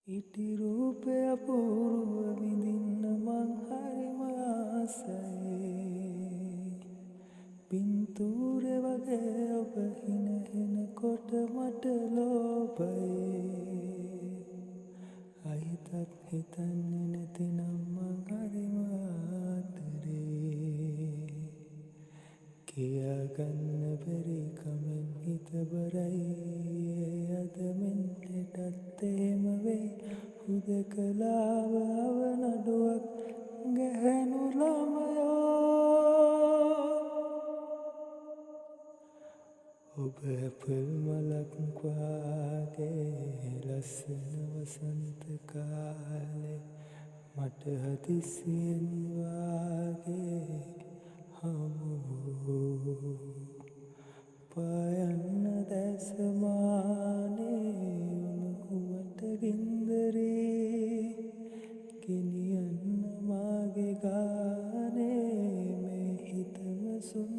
ඉටි රූපය අපූරුව විඳින්න මං හරිම ආසයි. පින්තූරේ වගේ ඔබ හිනහෙනකොට මට ලෝභයි. අහිතත් හිතන්නේ නැතිනම් මං හරිම ආදරේ. කියාගන්න බැරි කමෙන් හිත බරයි. අද මෙන් හෙටත් එහෙම වෙයි. හුදකලාව අවනඩුවක් ගැහැණු ළමයෝ. ඔබ ඇපල් මලක් වාගේ ලස්සන වසන්ත කාලේ මට හදිසියෙන් වාගේ හමු වූ. පායන්න දැසමානේ උණුහුමට ගින්දරේ ගෙනියන්න මාගේ ගානේ මේ හිතම සුන්